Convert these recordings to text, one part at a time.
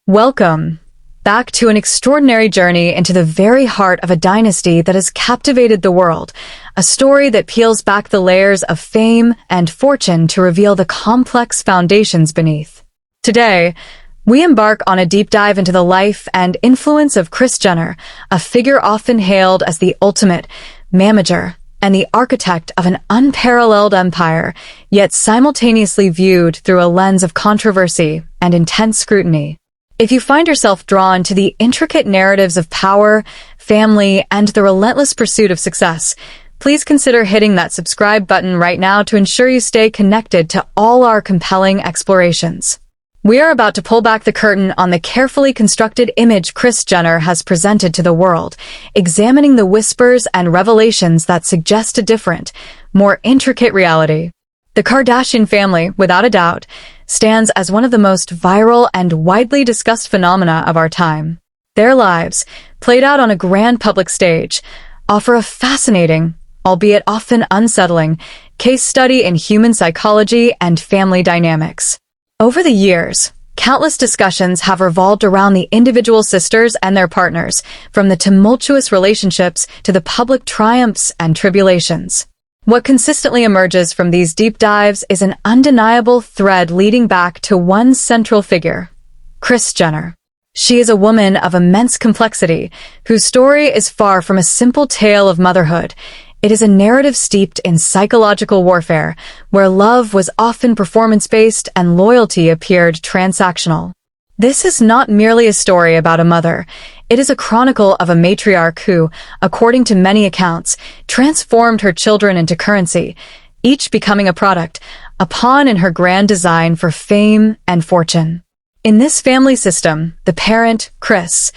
Welcome back to an extraordinary journey into the very heart of a dynasty that has captivated the world, a story that peels back the layers of fame and fortune to reveal the complex foundations beneath. Today, we embark on a deep dive into the life and influence of Kris Jenner, a figure often hailed as the ultimate mamager and the architect of an unparalleled empire, yet simultaneously viewed through a lens of controversy and intense scrutiny. If you find yourself drawn to the intricate narratives of power, family, and the relentless pursuit of success, please consider hitting that subscribe button right now to ensure you stay connected to all our compelling explorations. We are about to pull back the curtain on the carefully constructed image Kris Jenner has presented to the world, examining the whispers and revelations that suggest a different, more intricate reality. The Kardashian family, without a doubt, stands as one of the most viral and widely discussed phenomena of our time. Their lives, played out on a grand public stage, offer a fascinating, albeit often unsettling, case study in human psychology and family dynamics. Over the years, countless discussions have revolved around the individual sisters and their partners, from the tumultuous relationships to the public triumphs and tribulations. What consistently emerges from these deep dives is an undeniable thread leading back to one central figure, Kris Jenner. She is a woman of immense complexity, whose story is far from a simple tale of motherhood. It is a narrative steeped in psychological warfare, where love was often performance-based and loyalty appeared transactional. This is not merely a story about a mother. It is a chronicle of a matriarch who, according to many accounts, transformed her children into currency, each becoming a product, a pawn in her grand design for fame and fortune. In this family system, the parent, Kris,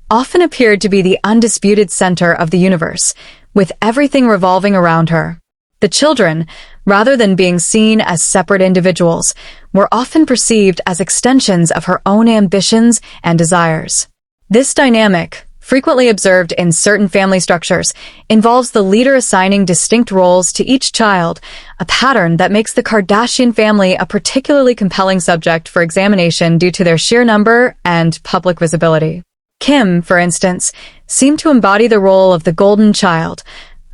often appeared to be the undisputed center of the universe, with everything revolving around her. The children, rather than being seen as separate individuals, were often perceived as extensions of her own ambitions and desires. This dynamic, frequently observed in certain family structures, involves the leader assigning distinct roles to each child, a pattern that makes the Kardashian family a particularly compelling subject for examination due to their sheer number and public visibility. Kim, for instance, seemed to embody the role of the golden child,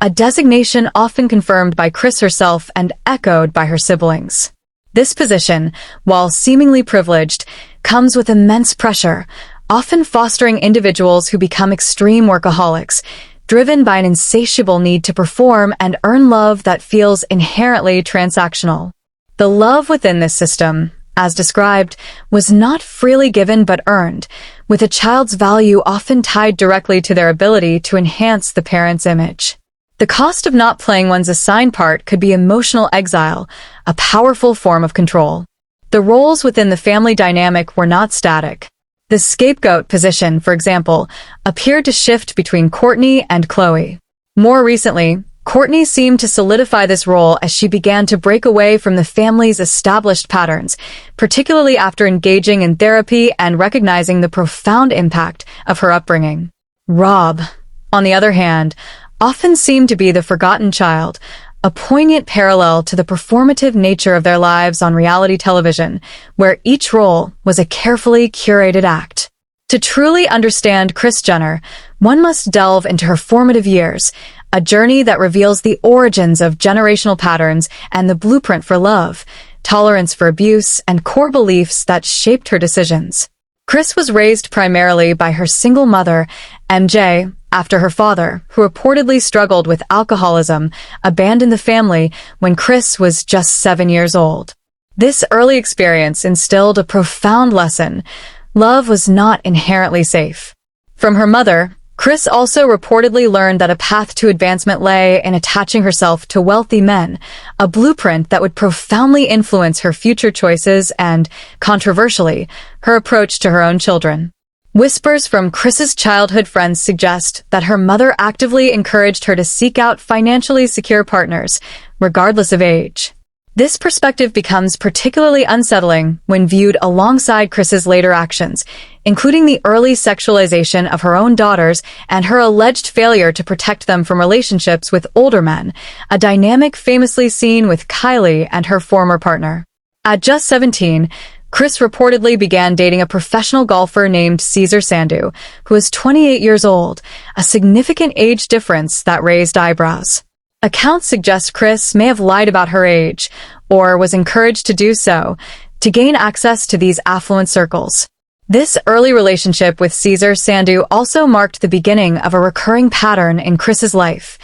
a designation often confirmed by Kris herself and echoed by her siblings. This position, while seemingly privileged, comes with immense pressure, often fostering individuals who become extreme workaholics, driven by an insatiable need to perform and earn love that feels inherently transactional. The love within this system, as described, was not freely given but earned, with a child's value often tied directly to their ability to enhance the parent's image. The cost of not playing one's assigned part could be emotional exile, a powerful form of control. The roles within the family dynamic were not static. The scapegoat position, for example, appeared to shift between Kourtney and Khloé. More recently, Kourtney seemed to solidify this role as she began to break away from the family's established patterns, particularly after engaging in therapy and recognizing the profound impact of her upbringing. Rob, on the other hand, often seemed to be the forgotten child, a poignant parallel to the performative nature of their lives on reality television, where each role was a carefully curated act. To truly understand Kris Jenner, one must delve into her formative years, a journey that reveals the origins of generational patterns and the blueprint for love, tolerance for abuse, and core beliefs that shaped her decisions. Kris was raised primarily by her single mother, MJ, after her father, who reportedly struggled with alcoholism, abandoned the family when Kris was just 7 years old. This early experience instilled a profound lesson: love was not inherently safe. From her mother, Kris also reportedly learned that a path to advancement lay in attaching herself to wealthy men, a blueprint that would profoundly influence her future choices and, controversially, her approach to her own children. Whispers from Kris's childhood friends suggest that her mother actively encouraged her to seek out financially secure partners, regardless of age. This perspective becomes particularly unsettling when viewed alongside Kris's later actions, including the early sexualization of her own daughters and her alleged failure to protect them from relationships with older men, a dynamic famously seen with Kylie and her former partner. At just 17, Kris reportedly began dating a professional golfer named Cesar Sandu, who was 28 years old, a significant age difference that raised eyebrows. Accounts suggest Kris may have lied about her age, or was encouraged to do so, to gain access to these affluent circles. This early relationship with Cesar Sandu also marked the beginning of a recurring pattern in Kris's life,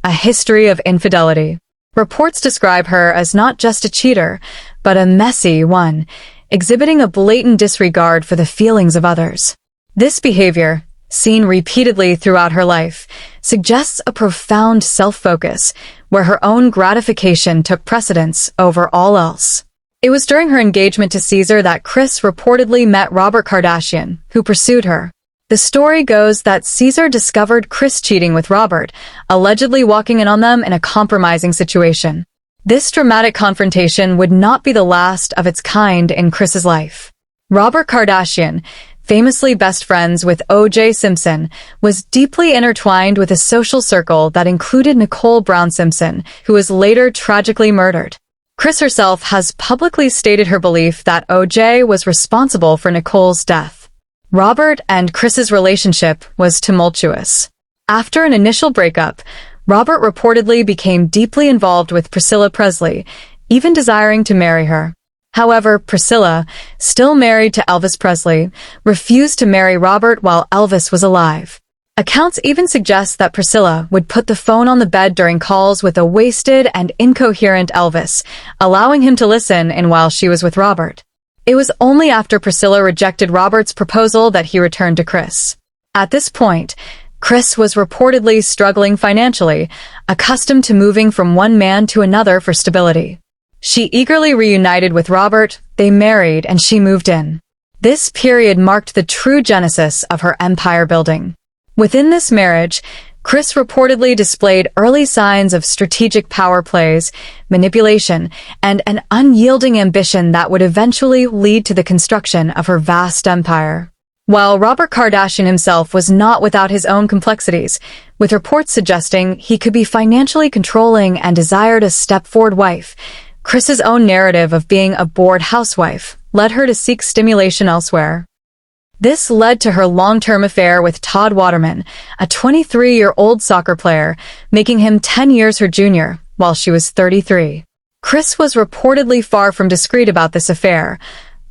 a history of infidelity. Reports describe her as not just a cheater, but a messy one, exhibiting a blatant disregard for the feelings of others. This behavior, seen repeatedly throughout her life, suggests a profound self-focus, where her own gratification took precedence over all else. It was during her engagement to Cesar that Kris reportedly met Robert Kardashian, who pursued her. The story goes that Cesar discovered Kris cheating with Robert, allegedly walking in on them in a compromising situation. This dramatic confrontation would not be the last of its kind in Kris's life. Robert Kardashian, famously best friends with O.J. Simpson, was deeply intertwined with a social circle that included Nicole Brown Simpson, who was later tragically murdered. Kris herself has publicly stated her belief that O.J. was responsible for Nicole's death. Robert and Kris's relationship was tumultuous. After an initial breakup, Robert reportedly became deeply involved with Priscilla Presley, even desiring to marry her. However, Priscilla, still married to Elvis Presley, refused to marry Robert while Elvis was alive. Accounts even suggest that Priscilla would put the phone on the bed during calls with a wasted and incoherent Elvis, allowing him to listen in while she was with Robert. It was only after Priscilla rejected Robert's proposal that he returned to Kris. At this point, Kris was reportedly struggling financially, accustomed to moving from one man to another for stability. She eagerly reunited with Robert, they married, and she moved in. This period marked the true genesis of her empire building. Within this marriage, Kris reportedly displayed early signs of strategic power plays, manipulation, and an unyielding ambition that would eventually lead to the construction of her vast empire. While Robert Kardashian himself was not without his own complexities, with reports suggesting he could be financially controlling and desired a step-forward wife, Kris's own narrative of being a bored housewife led her to seek stimulation elsewhere. This led to her long-term affair with Todd Waterman, a 23-year-old soccer player, making him 10 years her junior, while she was 33. Kris was reportedly far from discreet about this affair,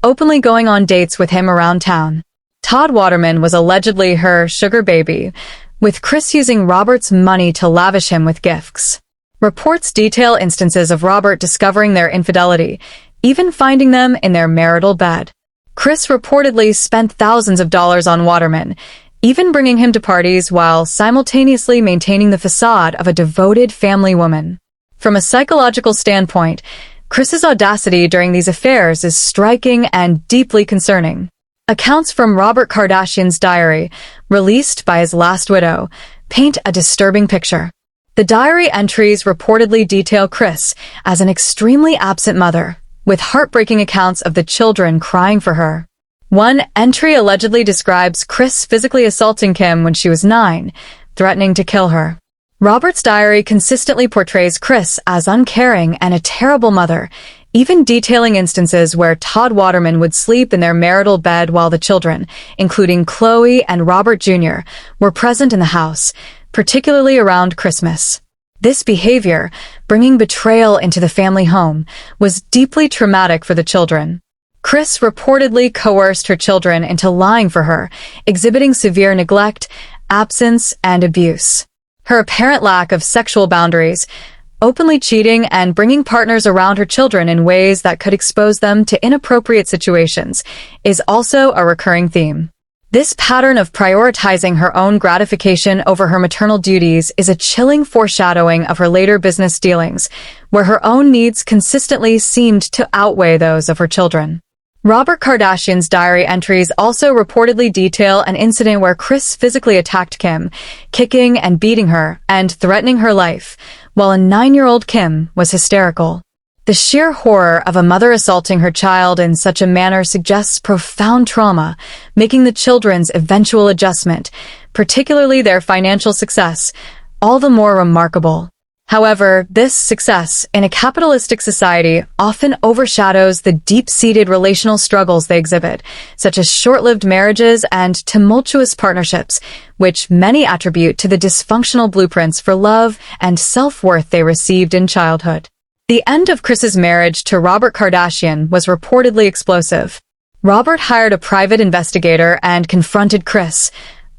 openly going on dates with him around town. Todd Waterman was allegedly her sugar baby, with Kris using Robert's money to lavish him with gifts. Reports detail instances of Robert discovering their infidelity, even finding them in their marital bed. Kris reportedly spent thousands of dollars on Waterman, even bringing him to parties while simultaneously maintaining the facade of a devoted family woman. From a psychological standpoint, Kris's audacity during these affairs is striking and deeply concerning. Accounts from Robert Kardashian's diary, released by his last widow, paint a disturbing picture. The diary entries reportedly detail Kris as an extremely absent mother, with heartbreaking accounts of the children crying for her. One entry allegedly describes Kris physically assaulting Kim when she was 9, threatening to kill her. Robert's diary consistently portrays Kris as uncaring and a terrible mother, even detailing instances where Todd Waterman would sleep in their marital bed while the children, including Chloe and Robert Jr., were present in the house, particularly around Christmas. This behavior, bringing betrayal into the family home, was deeply traumatic for the children. Kris reportedly coerced her children into lying for her, exhibiting severe neglect, absence, and abuse. Her apparent lack of sexual boundaries, openly cheating and bringing partners around her children in ways that could expose them to inappropriate situations, is also a recurring theme. This pattern of prioritizing her own gratification over her maternal duties is a chilling foreshadowing of her later business dealings, where her own needs consistently seemed to outweigh those of her children. Robert Kardashian's diary entries also reportedly detail an incident where Kris physically attacked Kim, kicking and beating her and threatening her life, while a 9-year-old Kim was hysterical. The sheer horror of a mother assaulting her child in such a manner suggests profound trauma, making the children's eventual adjustment, particularly their financial success, all the more remarkable. However, this success in a capitalistic society often overshadows the deep-seated relational struggles they exhibit, such as short-lived marriages and tumultuous partnerships, which many attribute to the dysfunctional blueprints for love and self-worth they received in childhood. The end of Kris's marriage to Robert Kardashian was reportedly explosive. Robert hired a private investigator and confronted Kris,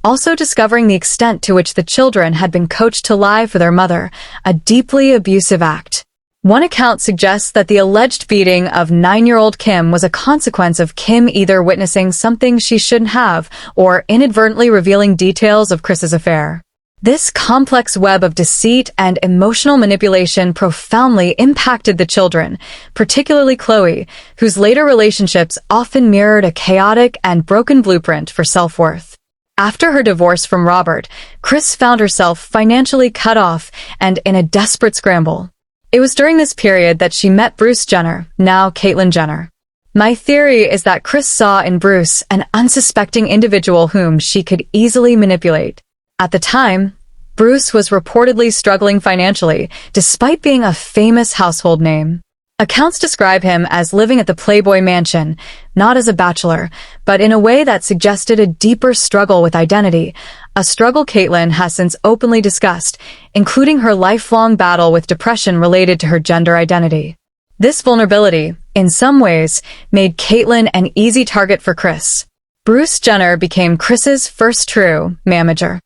also discovering the extent to which the children had been coached to lie for their mother, a deeply abusive act. One account suggests that the alleged beating of 9-year-old Kim was a consequence of Kim either witnessing something she shouldn't have or inadvertently revealing details of Kris's affair. This complex web of deceit and emotional manipulation profoundly impacted the children, particularly Khloe, whose later relationships often mirrored a chaotic and broken blueprint for self-worth. After her divorce from Robert, Kris found herself financially cut off and in a desperate scramble. It was during this period that she met Bruce Jenner, now Caitlyn Jenner. My theory is that Kris saw in Bruce an unsuspecting individual whom she could easily manipulate. At the time, Bruce was reportedly struggling financially, despite being a famous household name. Accounts describe him as living at the Playboy Mansion, not as a bachelor, but in a way that suggested a deeper struggle with identity, a struggle Caitlyn has since openly discussed, including her lifelong battle with depression related to her gender identity. This vulnerability, in some ways, made Caitlyn an easy target for Kris. Bruce Jenner became Kris's first true manager.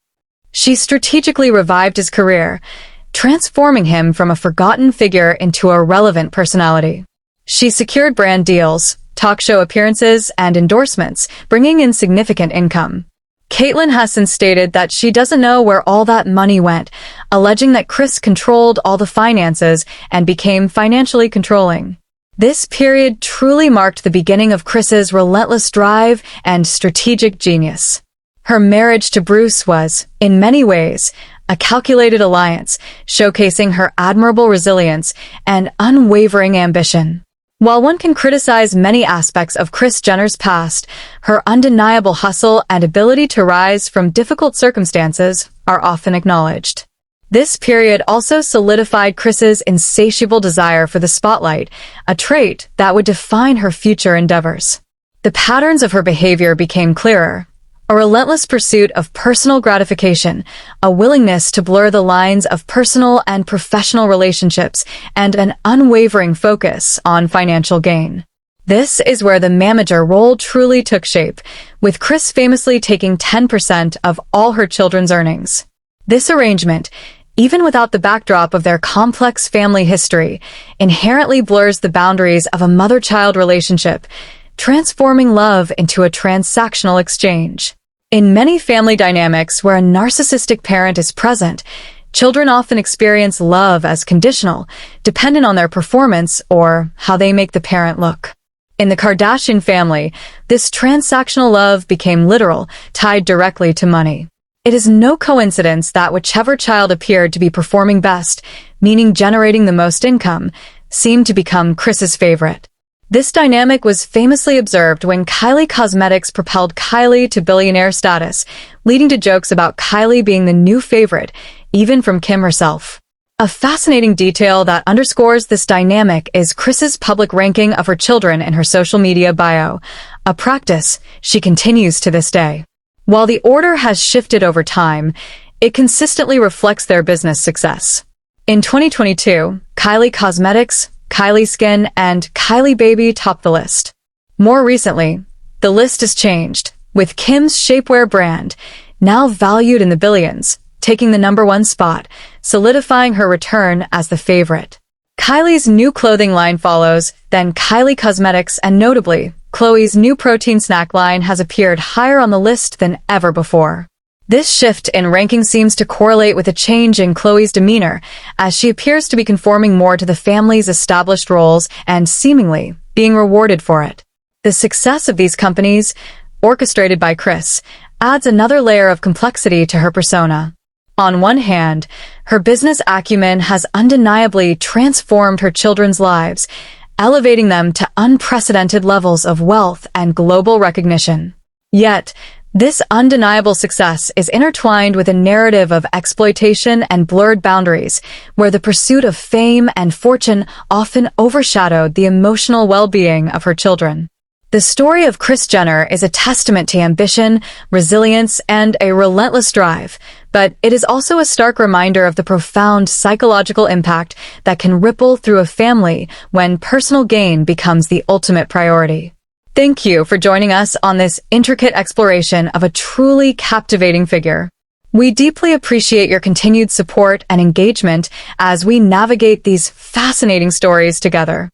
She strategically revived his career, transforming him from a forgotten figure into a relevant personality. She secured brand deals, talk show appearances, and endorsements, bringing in significant income. Caitlyn has since stated that she doesn't know where all that money went, alleging that Kris controlled all the finances and became financially controlling. This period truly marked the beginning of Kris's relentless drive and strategic genius. Her marriage to Bruce was, in many ways, a calculated alliance, showcasing her admirable resilience and unwavering ambition. While one can criticize many aspects of Kris Jenner's past, her undeniable hustle and ability to rise from difficult circumstances are often acknowledged. This period also solidified Kris's insatiable desire for the spotlight, a trait that would define her future endeavors. The patterns of her behavior became clearer. A relentless pursuit of personal gratification, a willingness to blur the lines of personal and professional relationships, and an unwavering focus on financial gain. This is where the manager role truly took shape, with Kris famously taking 10% of all her children's earnings. This arrangement, even without the backdrop of their complex family history, inherently blurs the boundaries of a mother-child relationship, transforming love into a transactional exchange. In many family dynamics where a narcissistic parent is present, children often experience love as conditional, dependent on their performance or how they make the parent look. In the Kardashian family, this transactional love became literal, tied directly to money. It is no coincidence that whichever child appeared to be performing best, meaning generating the most income, seemed to become Kris's favorite. This dynamic was famously observed when Kylie Cosmetics propelled Kylie to billionaire status, leading to jokes about Kylie being the new favorite, even from Kim herself. A fascinating detail that underscores this dynamic is Kris's public ranking of her children in her social media bio, a practice she continues to this day. While the order has shifted over time, it consistently reflects their business success. In 2022, Kylie Cosmetics, Kylie Skin, and Kylie Baby topped the list. More recently, the list has changed, with Kim's shapewear brand, now valued in the billions, taking the #1 spot, solidifying her return as the favorite. Kylie's new clothing line follows, then Kylie Cosmetics, and notably, Khloe's new protein snack line has appeared higher on the list than ever before. This shift in ranking seems to correlate with a change in Khloe's demeanor, as she appears to be conforming more to the family's established roles and seemingly being rewarded for it. The success of these companies, orchestrated by Kris, adds another layer of complexity to her persona. On one hand, her business acumen has undeniably transformed her children's lives, elevating them to unprecedented levels of wealth and global recognition. Yet, This undeniable success is intertwined with a narrative of exploitation and blurred boundaries, where the pursuit of fame and fortune often overshadowed the emotional well-being of her children. The story of Kris Jenner is a testament to ambition, resilience, and a relentless drive, but it is also a stark reminder of the profound psychological impact that can ripple through a family when personal gain becomes the ultimate priority. Thank you for joining us on this intricate exploration of a truly captivating figure. We deeply appreciate your continued support and engagement as we navigate these fascinating stories together.